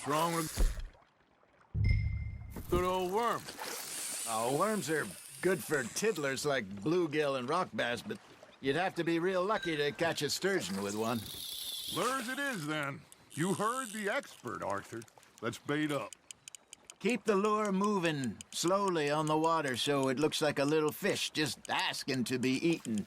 What's wrong with good old worm? Oh, worms are good for tiddlers like bluegill and rock bass, but you'd have to be real lucky to catch a sturgeon with one. Lures it is, then. You heard the expert, Arthur. Let's bait up. Keep the lure moving slowly on the water so it looks like a little fish just asking to be eaten.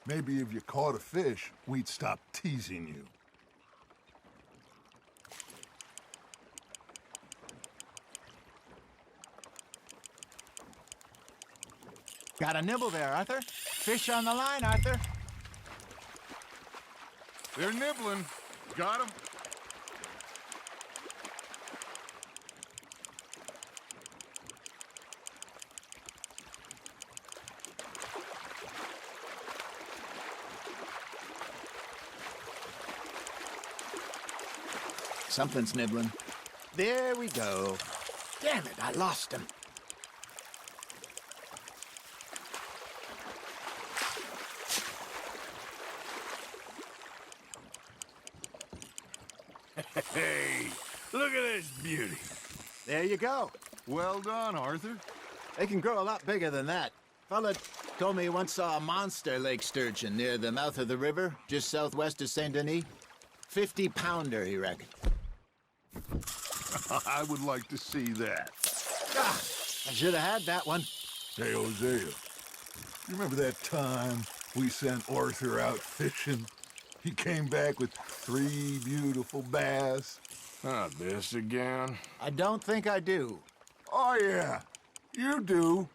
Maybe if you caught a fish, we'd stop teasing you. Got a nibble there, Arthur. Fish on the line, Arthur. They're nibbling. Got 'em? Something's nibbling. There we go. Damn it, I lost him. Hey, look at this beauty. There you go. Well done, Arthur. They can grow a lot bigger than that. Fella told me he once saw a monster lake sturgeon near the mouth of the river, just southwest of Saint Denis. 50-pounder, he reckoned. I would like to see that. Ah, I should have had that one. Hey, Hosea, you remember that time we sent Arthur out fishing? He came back with 3 beautiful bass. Not this again. I don't think I do. Oh, yeah, you do.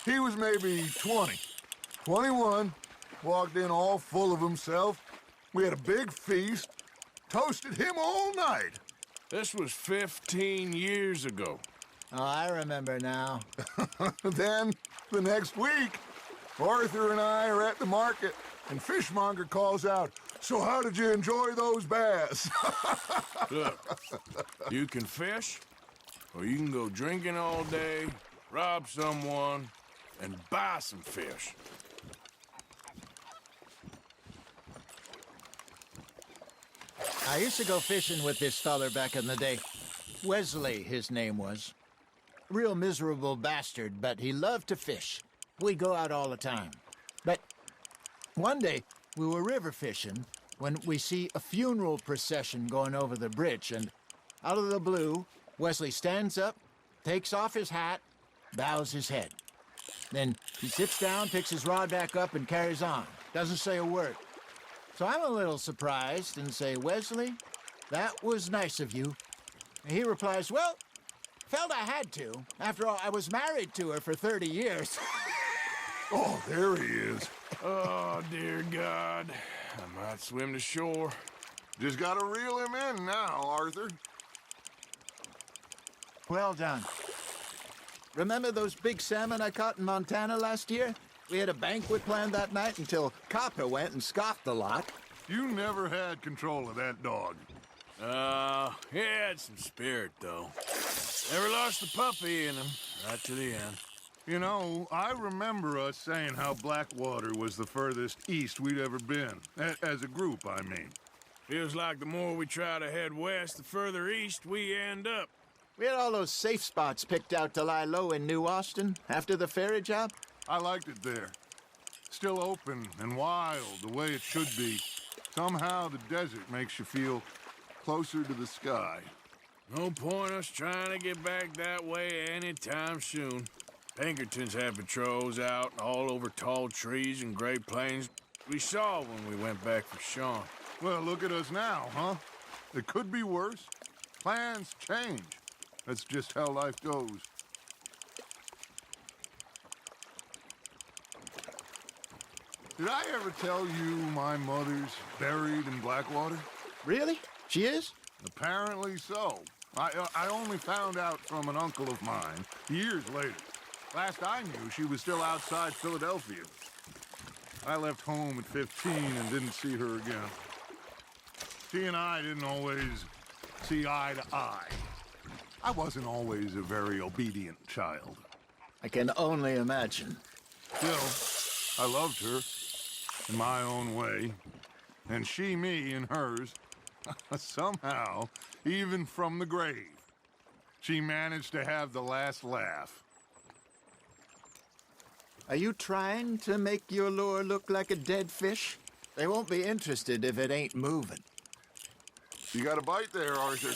He was maybe 20, 21, walked in all full of himself. We had a big feast, toasted him all night. This was 15 years ago. Oh, I remember now. Then, the next week, Arthur and I are at the market, and Fishmonger calls out, "So how did you enjoy those bass?" Look, you can fish, or you can go drinking all day, rob someone, and buy some fish. I used to go fishing with this feller back in the day. Wesley, his name was. Real miserable bastard, but he loved to fish. We'd go out all the time. But one day, we were river fishing when we see a funeral procession going over the bridge, and out of the blue, Wesley stands up, takes off his hat, bows his head. Then he sits down, picks his rod back up, and carries on. Doesn't say a word. So I'm a little surprised and say, "Wesley, that was nice of you." And he replies, "Well, felt I had to. After all, I was married to her for 30 years. Oh, there he is. Oh, dear God. I might swim to shore. Just gotta reel him in now, Arthur. Well done. Remember those big salmon I caught in Montana last year? We had a banquet planned that night until Copper went and scoffed a lot. You never had control of that dog. He had some spirit, though. Never lost the puppy in him, right to the end. You know, I remember us saying how Blackwater was the furthest east we'd ever been. As a group, I mean. Feels like the more we try to head west, the further east we end up. We had all those safe spots picked out to lie low in New Austin after the ferry job. I liked it there. Still open and wild, the way it should be. Somehow the desert makes you feel closer to the sky. No point us trying to get back that way anytime soon. Pinkertons had patrols out all over tall trees and Great Plains. We saw when we went back for Sean. Well, look at us now, huh? It could be worse. Plans change. That's just how life goes. Did I ever tell you my mother's buried in Blackwater? Really? She is? Apparently so. I only found out from an uncle of mine years later. Last I knew, she was still outside Philadelphia. I left home at 15 and didn't see her again. She and I didn't always see eye to eye. I wasn't always a very obedient child. I can only imagine. Still, I loved her in my own way, and she me in hers. Somehow, even from the grave, she managed to have the last laugh. Are you trying to make your lure look like a dead fish? They won't be interested if it ain't moving. You got a bite there, Arthur.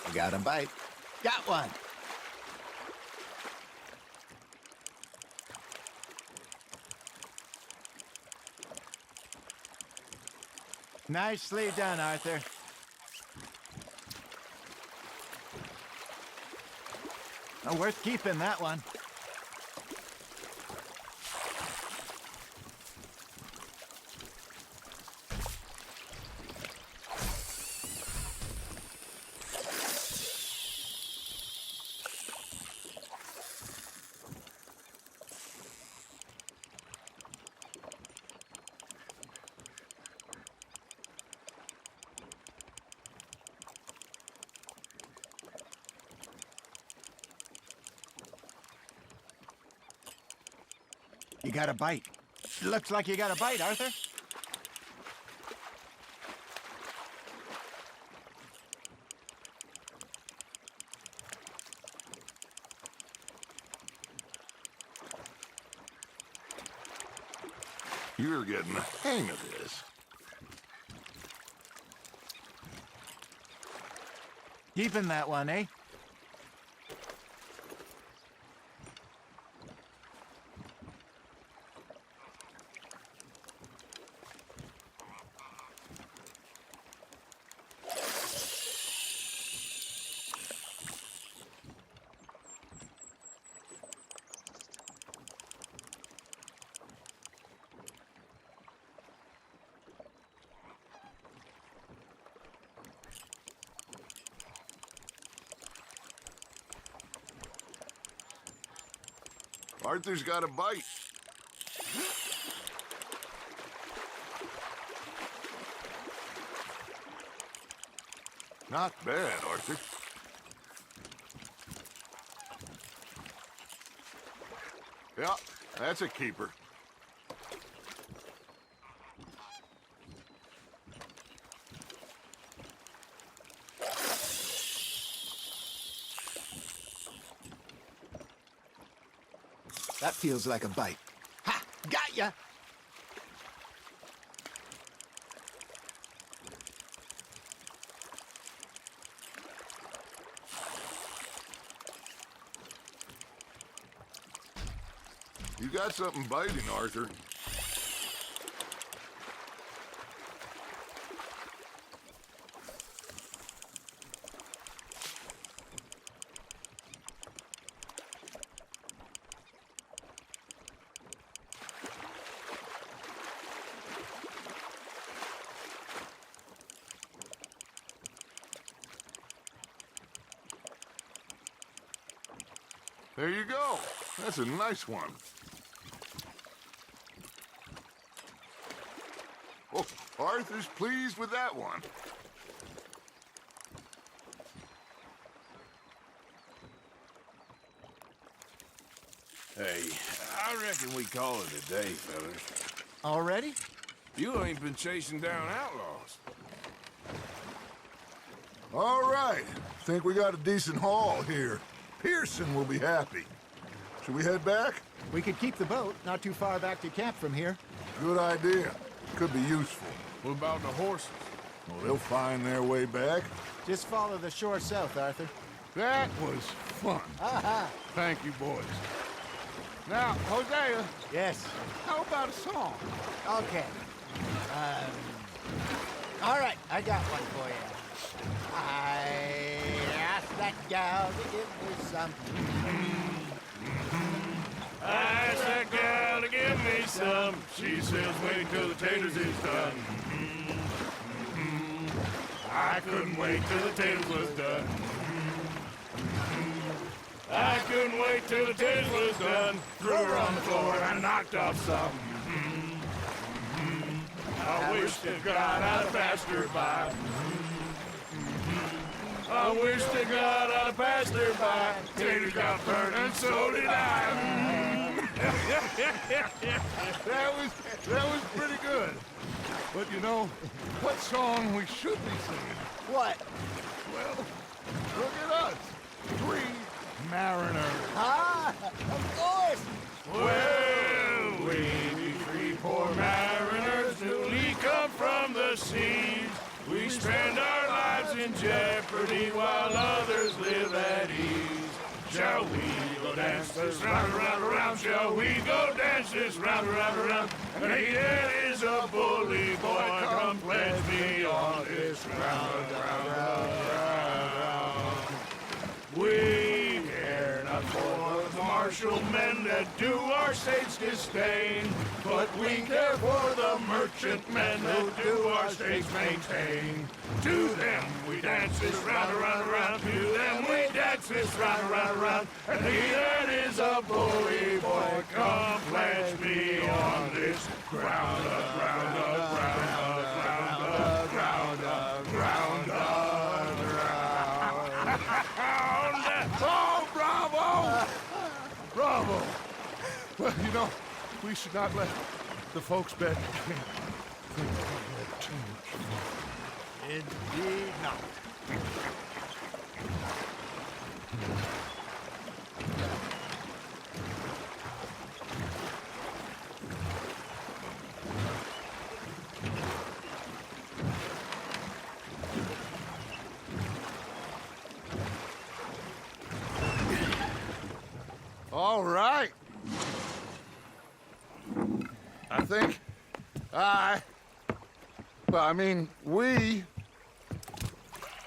You got a bite. Got one. Nicely done, Arthur. Oh, worth keeping, that one. You got a bite. Looks like you got a bite, Arthur. You're getting the hang of this. Keeping that one, eh? Arthur's got a bite. Not bad, Arthur. Yeah, that's a keeper. That feels like a bite. Ha! Got ya! You got something biting, Arthur. There you go. That's a nice one. Oh, Arthur's pleased with that one. Hey, I reckon we call it a day, fellas. Already? You ain't been chasing down outlaws. All right. Think we got a decent haul here. Pearson will be happy. Should we head back? We could keep the boat not too far back to camp from here. Good idea. Could be useful. What about the horses? Well, they'll find their way back. Just follow the shore south, Arthur. That was fun. Aha! Thank you, boys. Now, Hosea, Yes. how about a song? Okay. All right, I got one for you. I asked that gal to give me some. I asked that gal to give me some. She says wait till the taters is done. I couldn't wait till the tails was done. I couldn't wait till the tails was done. Threw her on the floor and I knocked off some. I wish to God I'd passed her by. I wish to God I'd passed her by. Taters got burnt and so did I. That was pretty good. But you know, what song we should be singing? What? Well, look at us. 3 mariners. Ah, of course. Well, we be 3 poor mariners newly come from the seas. We spend our lives in jeopardy while others live at ease. Shall we go dance this round, around, around? Shall we go dance this round, around, around? And he that is a bully boy, come pledge me on this round, round, round. We care not for the martial men that do our states disdain, but we care for the merchant men who do our states maintain. To them we dance this round, around, around. To them we dance this round, around, around. And he that is a bully boy, come pledge me on this ground, ground, ground, ground, ground, ground, ground. Oh, bravo! Bravo! Well, you know, we should not let the folks back think we had too much fun. Indeed not. All right. I think we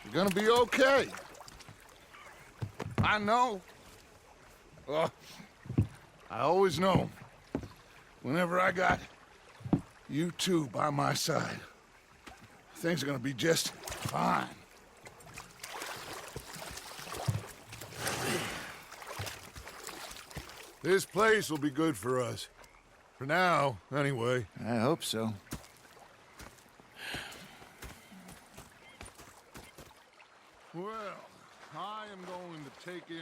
are gonna be okay. I know. Well, I always know. Whenever I got you two by my side, things are gonna be just fine. This place will be good for us. For now, anyway. I hope so. Well, I am going to take in